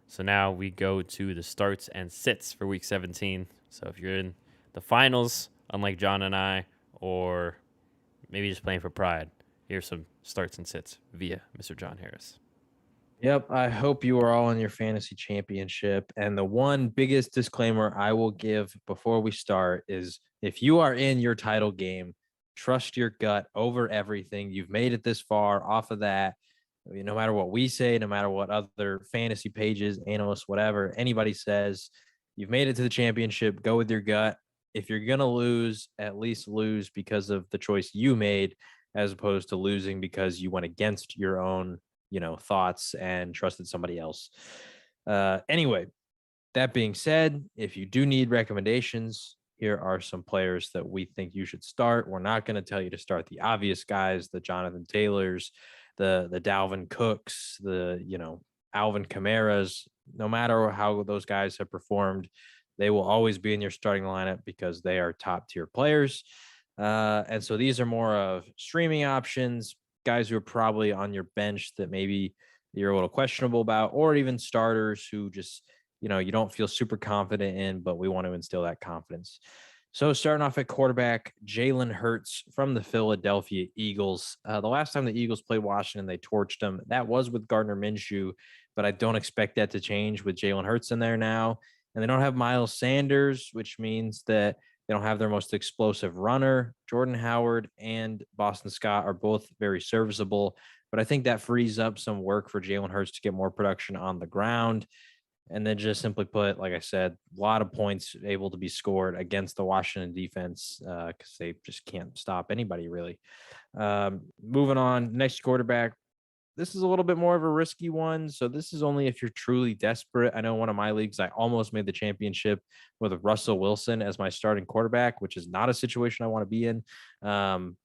So now we go to the starts and sits for week 17. So if you're in the finals, unlike John and I, or maybe just playing for pride, here's some starts and sits via Mr. John Harris. Yep, I hope you are all in your fantasy championship. And the one biggest disclaimer I will give before we start is if you are in your title game, trust your gut over everything. You've made it this far off of that. No matter what we say, no matter what other fantasy pages, analysts, whatever, anybody says, you've made it to the championship, go with your gut. If you're going to lose, at least lose because of the choice you made, as opposed to losing because you went against your own thoughts and trusted somebody else. Anyway, that being said, if you do need recommendations, here are some players that we think you should start. We're not going to tell you to start the obvious guys, the Jonathan Taylors, the Dalvin Cooks, the Alvin Kamara's. No matter how those guys have performed, they will always be in your starting lineup because they are top tier players. And so these are more of streaming options, guys who are probably on your bench that maybe you're a little questionable about, or even starters who just, you don't feel super confident in, but we want to instill that confidence. So starting off at quarterback, Jalen Hurts from the Philadelphia Eagles. The last time the Eagles played Washington, they torched them. That was with Gardner Minshew, but I don't expect that to change with Jalen Hurts in there now. And they don't have Miles Sanders, which means that they don't have their most explosive runner. Jordan Howard and Boston Scott are both very serviceable, but I think that frees up some work for Jalen Hurts to get more production on the ground. And then just simply put, like I said, a lot of points able to be scored against the Washington defense because they just can't stop anybody really. Moving on, next quarterback. This is a little bit more of a risky one. So this is only if you're truly desperate. I know one of my leagues, I almost made the championship with Russell Wilson as my starting quarterback, which is not a situation I want to be in.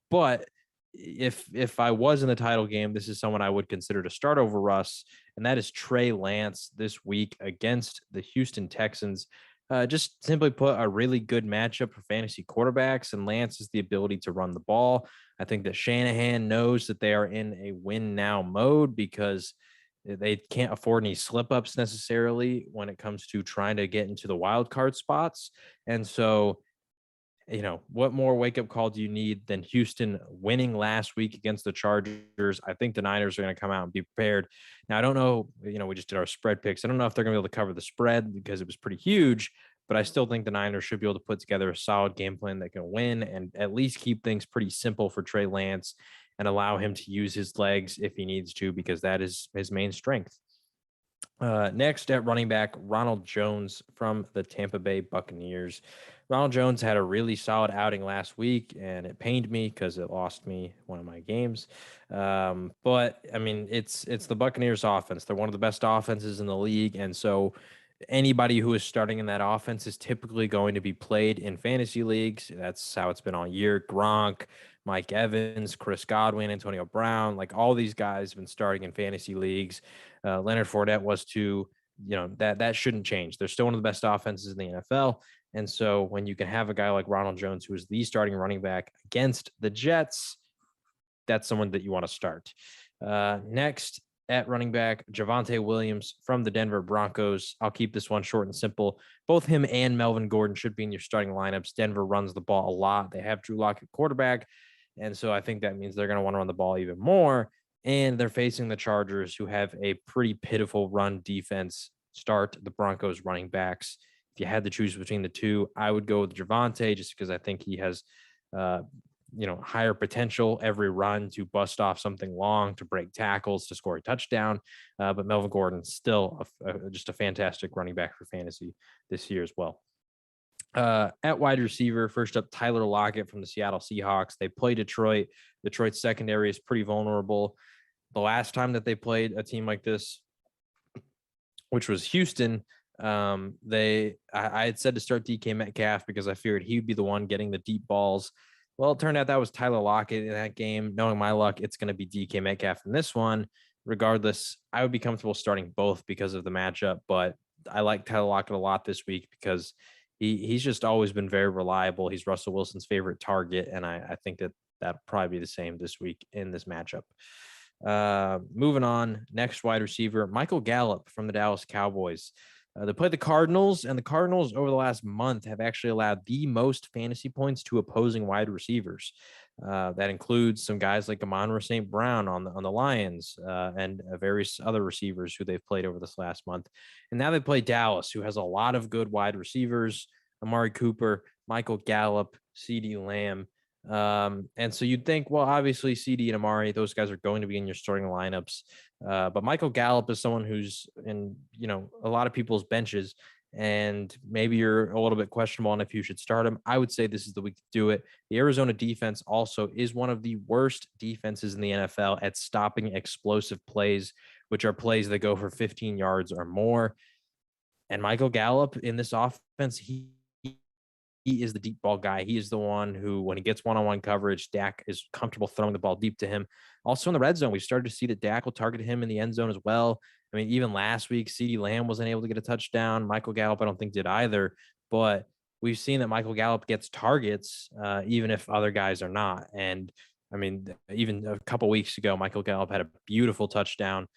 But if I was in the title game, this is someone I would consider to start over Russ, and that is Trey Lance this week against the Houston Texans. Just simply put, a really good matchup for fantasy quarterbacks, and Lance has the ability to run the ball. I think that Shanahan knows that they are in a win now mode because they can't afford any slip ups necessarily when it comes to trying to get into the wild card spots. And so, what more wake up call do you need than Houston winning last week against the Chargers? I think the Niners are going to come out and be prepared. Now, I don't know, we just did our spread picks. I don't know if they're going to be able to cover the spread because it was pretty huge, but I still think the Niners should be able to put together a solid game plan that can win and at least keep things pretty simple for Trey Lance and allow him to use his legs if he needs to, because that is his main strength. Next at running back, Ronald Jones from the Tampa Bay Buccaneers. Ronald Jones had a really solid outing last week, and it pained me because it lost me one of my games. But I mean, it's the Buccaneers offense. They're one of the best offenses in the league, and so anybody who is starting in that offense is typically going to be played in fantasy leagues. That's how it's been all year. Gronk, Mike Evans, Chris Godwin, Antonio Brown, like all these guys have been starting in fantasy leagues. Leonard Fournette was too. That shouldn't change. They're still one of the best offenses in the NFL. And so when you can have a guy like Ronald Jones, who is the starting running back against the Jets, that's someone that you want to start. Next at running back, Javonte Williams from the Denver Broncos. I'll keep this one short and simple. Both him and Melvin Gordon should be in your starting lineups. Denver runs the ball a lot. They have Drew Lock at quarterback. And so I think that means they're going to want to run the ball even more. And they're facing the Chargers, who have a pretty pitiful run defense. Start the Broncos running backs. If you had to choose between the two, I would go with Javonte just because I think he has higher potential every run to bust off something long, to break tackles, to score a touchdown. But Melvin Gordon's still just a fantastic running back for fantasy this year as well. At wide receiver, first up, Tyler Lockett from the Seattle Seahawks. They play Detroit. Detroit's secondary is pretty vulnerable. The last time that they played a team like this, which was Houston, I had said to start DK Metcalf because I figured he would be the one getting the deep balls. Well, it turned out that was Tyler Lockett in that game. Knowing my luck, it's going to be DK Metcalf in this one. Regardless, I would be comfortable starting both because of the matchup, but I like Tyler Lockett a lot this week because he's just always been very reliable. He's Russell Wilson's favorite target, and I think that'll probably be the same this week in this matchup. Moving on, next wide receiver, Michael Gallup from the Dallas Cowboys. They played the Cardinals, and the Cardinals over the last month have actually allowed the most fantasy points to opposing wide receivers. That includes some guys like Amon-Ra St. Brown on the Lions and various other receivers who they've played over this last month. And now they play Dallas, who has a lot of good wide receivers: Amari Cooper, Michael Gallup, CeeDee Lamb. And so you'd think, well, obviously CD and Amari, those guys are going to be in your starting lineups. But Michael Gallup is someone who's in, a lot of people's benches, and maybe you're a little bit questionable on if you should start him. I would say this is the week to do it. The Arizona defense also is one of the worst defenses in the NFL at stopping explosive plays, which are plays that go for 15 yards or more. And Michael Gallup in this offense, he is the deep ball guy. He is the one who, when he gets one-on-one coverage, Dak is comfortable throwing the ball deep to him. Also in the red zone, we started to see that Dak will target him in the end zone as well. I mean, even last week, CeeDee Lamb wasn't able to get a touchdown. Michael Gallup, I don't think, did either. But we've seen that Michael Gallup gets targets, even if other guys are not. And I mean, even a couple weeks ago, Michael Gallup had a beautiful touchdown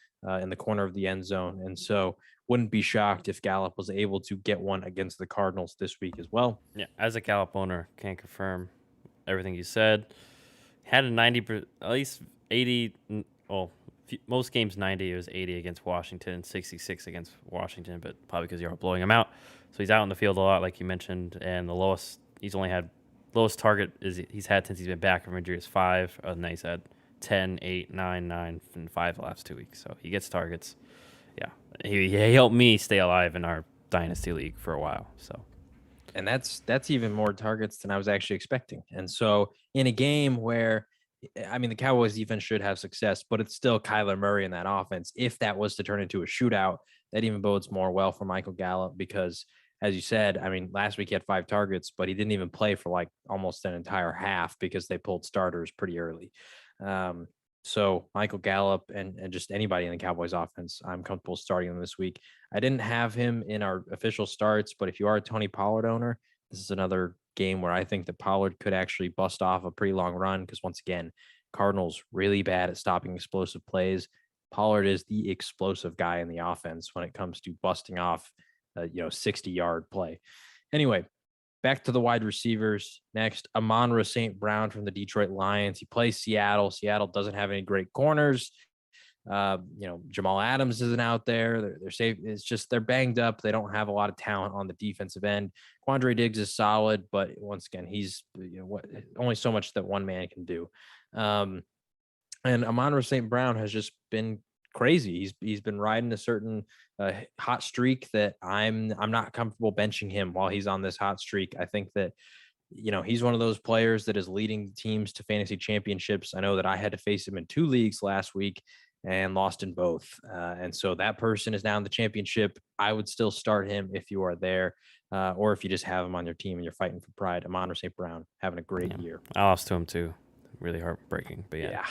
in the corner of the end zone. And so wouldn't be shocked if Gallup was able to get one against the Cardinals this week as well. Yeah, as a Gallup owner, can confirm everything you said. Had a 90, at least 80. Well, most games 90. It was 80 against Washington, 66 against Washington, but probably because you're blowing him out. So he's out in the field a lot, like you mentioned, and the lowest target he's had since he's been back from injury is 5. And then he's had 10, 8, 9, 9, and 5 the last 2 weeks. So he gets targets. Yeah, he helped me stay alive in our dynasty league for a while. So, and that's even more targets than I was actually expecting. And so in a game where, I mean, the Cowboys defense should have success, but it's still Kyler Murray in that offense. If that was to turn into a shootout, that even bodes more well for Michael Gallup because, as you said, I mean, last week he had 5 targets, but he didn't even play for like almost an entire half because they pulled starters pretty early. So Michael Gallup and just anybody in the Cowboys offense, I'm comfortable starting them this week. I didn't have him in our official starts, but if you are a Tony Pollard owner, this is another game where I think that Pollard could actually bust off a pretty long run because once again, Cardinals really bad at stopping explosive plays. Pollard is the explosive guy in the offense when it comes to busting off a 60-yard play. Anyway, back to the wide receivers. Next, Amon-Ra St. Brown from the Detroit Lions. He plays Seattle. Seattle doesn't have any great corners. Jamal Adams isn't out there. They're safe. It's just they're banged up. They don't have a lot of talent on the defensive end. Quandre Diggs is solid, but once again, he's only so much that one man can do. And Amon-Ra St. Brown has just been crazy. He's been riding a certain hot streak that I'm not comfortable benching him while he's on this hot streak. I think that he's one of those players that is leading teams to fantasy championships. I know that I had to face him in 2 leagues last week and lost in both. And so that person is now in the championship. I would still start him if you are there, or if you just have him on your team and you're fighting for pride. Amon-Ra St. Brown having a great year. I lost to him too. Really heartbreaking, but yeah.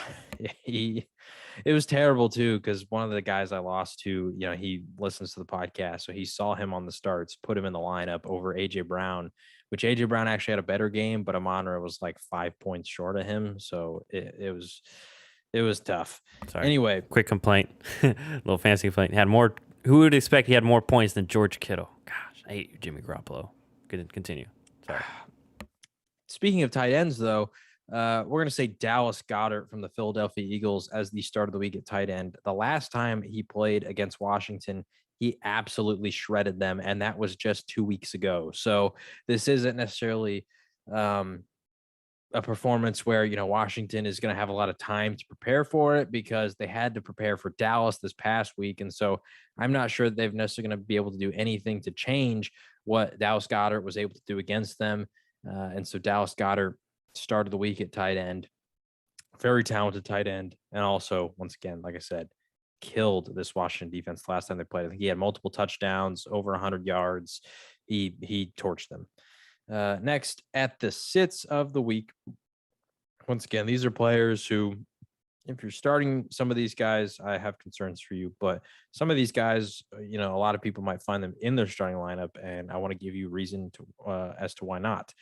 It was terrible too because one of the guys I lost to, he listens to the podcast, so he saw him on the starts, put him in the lineup over AJ Brown, which AJ Brown actually had a better game, but Amon-Ra was like 5 points short of him, so it was tough. Sorry. Anyway, quick complaint, little fancy complaint. He had more. Who would expect he had more points than George Kittle? Gosh, I hate you, Jimmy Garoppolo. Continue. Sorry. Speaking of tight ends, though. We're going to say Dallas Goedert from the Philadelphia Eagles as the start of the week at tight end. The last time he played against Washington, he absolutely shredded them, and that was just 2 weeks ago. So this isn't necessarily a performance where, Washington is going to have a lot of time to prepare for it because they had to prepare for Dallas this past week. And so I'm not sure that they're necessarily going to be able to do anything to change what Dallas Goedert was able to do against them. And so Dallas Goedert, start of the week at tight end, very talented tight end, and also once again, like I said, killed this Washington defense last time they played. I think he had multiple touchdowns, over 100 yards. He torched them. Next, at the sits of the week, once again, these are players who, if you're starting some of these guys, I have concerns for you, but some of these guys, a lot of people might find them in their starting lineup, and I want to give you reason to as to why not.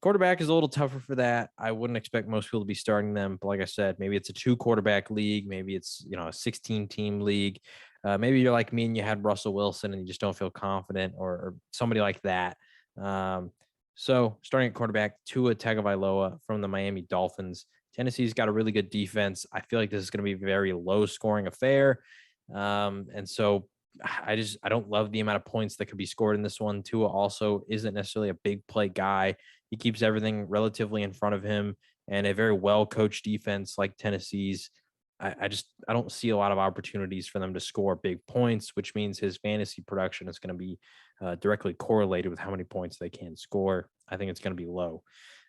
Quarterback is a little tougher for that. I wouldn't expect most people to be starting them, but like I said, maybe it's a 2 quarterback league, maybe it's a 16 team league. Maybe you're like me and you had Russell Wilson and you just don't feel confident, or somebody like that. Um, so starting at quarterback, Tua Tagovailoa from the Miami Dolphins. Tennessee's got a really good defense. I feel like this is going to be a very low scoring affair. And so I don't love the amount of points that could be scored in this one. Tua also isn't necessarily a big play guy. He keeps everything relatively in front of him, and a very well coached defense like Tennessee's. I don't see a lot of opportunities for them to score big points, which means his fantasy production is going to be directly correlated with how many points they can score. I think it's going to be low.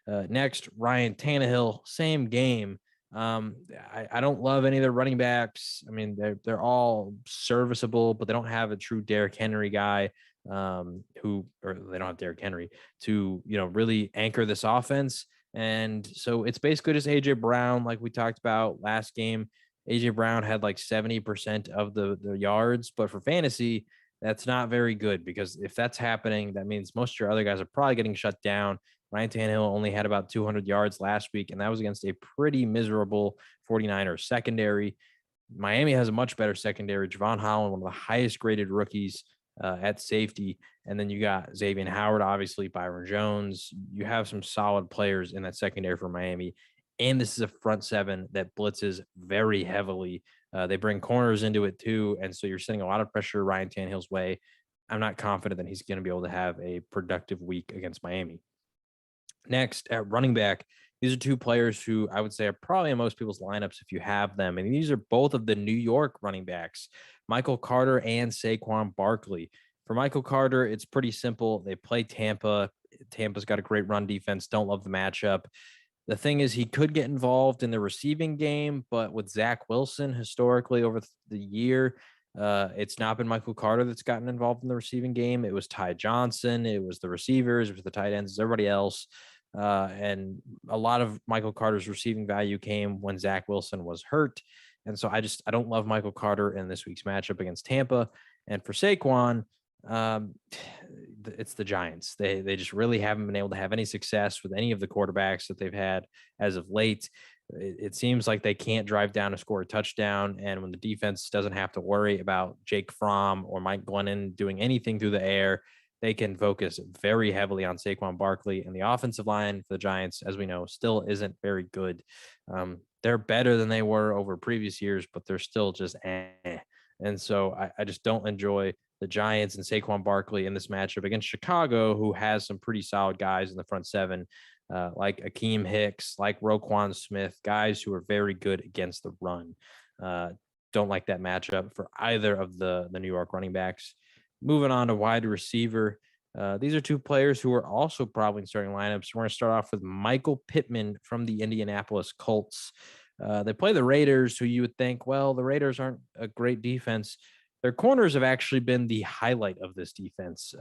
Next, Ryan Tannehill, same game. I don't love any of their running backs. I mean, they're all serviceable, but they don't have a true Derrick Henry guy or they don't have Derrick Henry to really anchor this offense. And so it's basically just AJ Brown, like we talked about last game. AJ Brown had like 70% of the yards, but for fantasy, that's not very good, because if that's happening, that means most of your other guys are probably getting shut down. Ryan Tannehill only had about 200 yards last week, and that was against a pretty miserable 49ers secondary. Miami has a much better secondary. Javon Holland, one of the highest graded rookies at safety. And then you got Xavier Howard, obviously, Byron Jones. You have some solid players in that secondary for Miami. And this is a front seven that blitzes very heavily. They bring corners into it too. And so you're sending a lot of pressure Ryan Tannehill's way. I'm not confident that he's going to be able to have a productive week against Miami. Next, at running back, these are 2 players who I would say are probably in most people's lineups if you have them. And these are both of the New York running backs, Michael Carter and Saquon Barkley. For Michael Carter, it's pretty simple. They play Tampa. Tampa's got a great run defense. Don't love the matchup. The thing is, he could get involved in the receiving game, but with Zach Wilson historically over the year, it's not been Michael Carter that's gotten involved in the receiving game. It was Ty Johnson. It was the receivers. It was the tight ends. Everybody else. And a lot of Michael Carter's receiving value came when Zach Wilson was hurt. And so I don't love Michael Carter in this week's matchup against Tampa. And for Saquon, it's the Giants. They just really haven't been able to have any success with any of the quarterbacks that they've had as of late. It seems like they can't drive down to score a touchdown. And when the defense doesn't have to worry about Jake Fromm or Mike Glennon doing anything through the air, they can focus very heavily on Saquon Barkley. And the offensive line for the Giants, as we know, still isn't very good. They're better than they were over previous years, but they're still just eh. And so I just don't enjoy the Giants and Saquon Barkley in this matchup against Chicago, who has some pretty solid guys in the front seven, like Akeem Hicks, like Roquan Smith, guys who are very good against the run. Don't like that matchup for either of the New York running backs. Moving on to wide receiver. These are 2 players who are also probably in starting lineups. We're going to start off with Michael Pittman from the Indianapolis Colts. They play the Raiders, who you would think, well, the Raiders aren't a great defense. Their corners have actually been the highlight of this defense.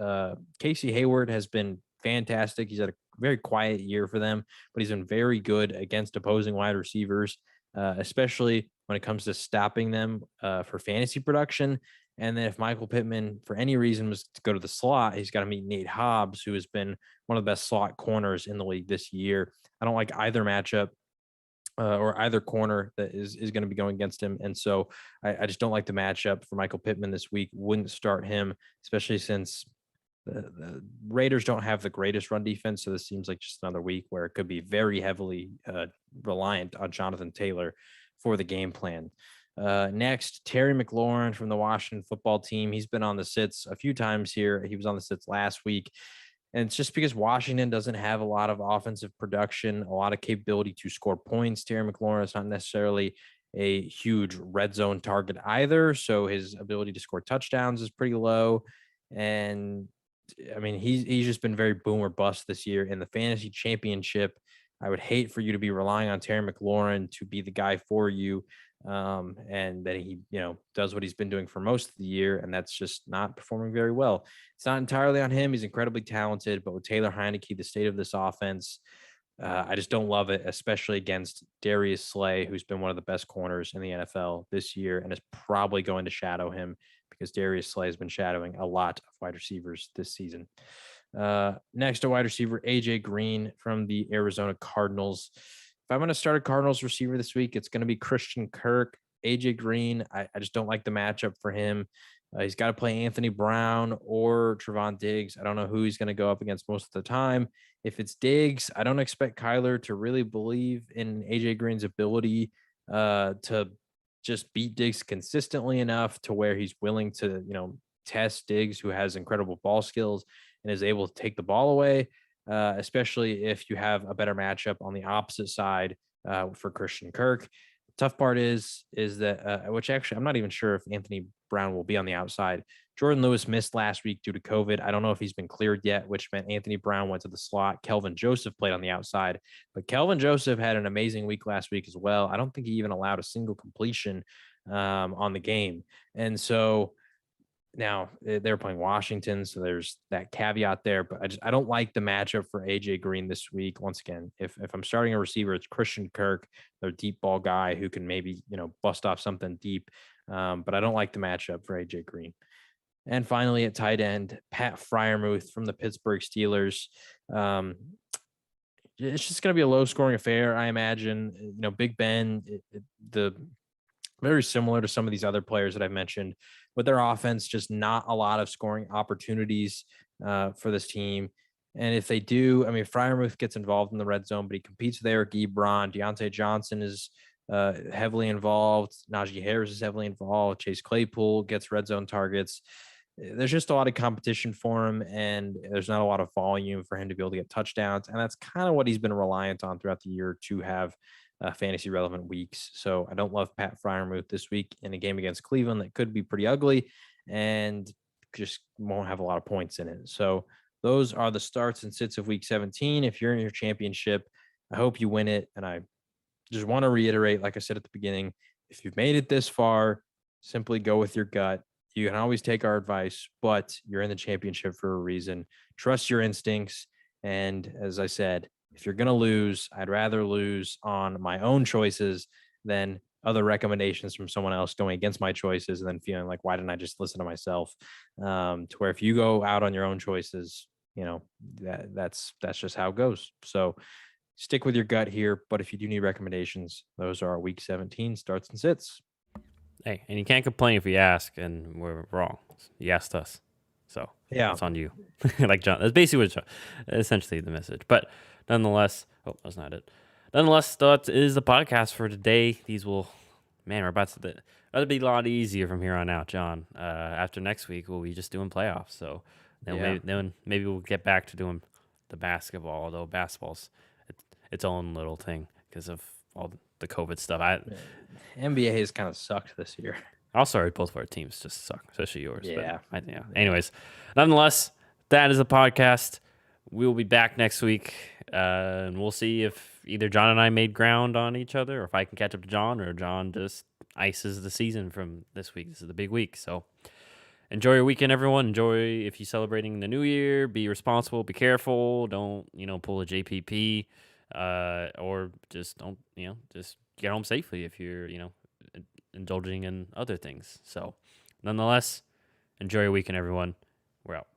Casey Hayward has been fantastic. He's had a very quiet year for them, but he's been very good against opposing wide receivers, especially when it comes to stopping them for fantasy production. And then if Michael Pittman, for any reason, was to go to the slot, he's got to meet Nate Hobbs, who has been one of the best slot corners in the league this year. I don't like either matchup. Or either corner that is going to be going against him. And so I just don't like the matchup for Michael Pittman this week. Wouldn't start him, especially since the Raiders don't have the greatest run defense. So this seems like just another week where it could be very heavily reliant on Jonathan Taylor for the game plan. Next, Terry McLaurin from the Washington football team. He's been on the sits a few times here. He was on the sits last week. And it's just because Washington doesn't have a lot of offensive production, a lot of capability to score points. Terry McLaurin is not necessarily a huge red zone target either. So his ability to score touchdowns is pretty low. And I mean, he's just been very boom or bust this year in the fantasy championship. I would hate for you to be relying on Terry McLaurin to be the guy for you. And that he, does what he's been doing for most of the year, and that's just not performing very well. It's not entirely on him. He's incredibly talented, but with Taylor Heineke, the state of this offense, I just don't love it, especially against Darius Slay, who's been one of the best corners in the NFL this year and is probably going to shadow him because Darius Slay has been shadowing a lot of wide receivers this season. Next to wide receiver, AJ Green from the Arizona Cardinals. If I'm going to start a Cardinals receiver this week, it's going to be Christian Kirk. AJ Green, I just don't like the matchup for him. He's got to play Anthony Brown or Trevon Diggs. I don't know who he's going to go up against most of the time. If it's Diggs, I don't expect Kyler to really believe in AJ Green's ability to just beat Diggs consistently enough to where he's willing to, test Diggs, who has incredible ball skills and is able to take the ball away, especially if you have a better matchup on the opposite side for Christian Kirk. Tough part is that which actually I'm not even sure if Anthony Brown will be on the outside. Jordan Lewis missed last week due to COVID. I don't know if he's been cleared yet, which meant Anthony Brown went to the slot. Kelvin Joseph played on the outside, but Kelvin Joseph had an amazing week last week as well. I don't think he even allowed a single completion on the game. And so now they're playing Washington, so there's that caveat there. But I don't like the matchup for AJ Green this week. Once again, if I'm starting a receiver, it's Christian Kirk, their deep ball guy who can maybe bust off something deep. But I don't like the matchup for AJ Green. And finally, at tight end, Pat Freiermuth from the Pittsburgh Steelers. It's just going to be a low scoring affair, I imagine. Big Ben, the very similar to some of these other players that I've mentioned, with their offense, just not a lot of scoring opportunities for this team. And if they do, Freiermuth gets involved in the red zone, but he competes with Eric Ebron. Deontay Johnson is heavily involved. Najee Harris is heavily involved. Chase Claypool gets red zone targets. There's just a lot of competition for him, and there's not a lot of volume for him to be able to get touchdowns. And that's kind of what he's been reliant on throughout the year to have fantasy relevant weeks. So I don't love Pat Freiermuth this week in a game against Cleveland that could be pretty ugly and just won't have a lot of points in it. So those are the starts and sits of week 17. If you're in your championship, I hope you win it. And I just want to reiterate, like I said at the beginning, if you've made it this far, simply go with your gut. You can always take our advice, but you're in the championship for a reason. Trust your instincts. And as I said, if you're going to lose, I'd rather lose on my own choices than other recommendations from someone else going against my choices and then feeling like, why didn't I just listen to myself? To where if you go out on your own choices, that's just how it goes. So stick with your gut here. But if you do need recommendations, those are our week 17 starts and sits. Hey, and you can't complain if we ask and we're wrong. You asked us. So yeah, it's on you. Like John, that's basically essentially the message. But nonetheless, that's not it. Nonetheless, that is the podcast for today. These will, we're about to, that'll be a lot easier from here on out, John. After next week, we'll be just doing playoffs. So then maybe we'll get back to doing the basketball, although basketball's its own little thing because of all the COVID stuff. NBA has kind of sucked this year. Also, both of our teams just suck, especially yours. Yeah. But, anyways, nonetheless, that is a podcast. We will be back next week, and we'll see if either John and I made ground on each other, or if I can catch up to John, or John just ices the season from this week. This is the big week. So enjoy your weekend, everyone. Enjoy if you're celebrating the new year. Be responsible. Be careful. Don't, pull a JPP, or just don't, just get home safely if you're, indulging in other things. So nonetheless, enjoy your weekend, everyone. We're out.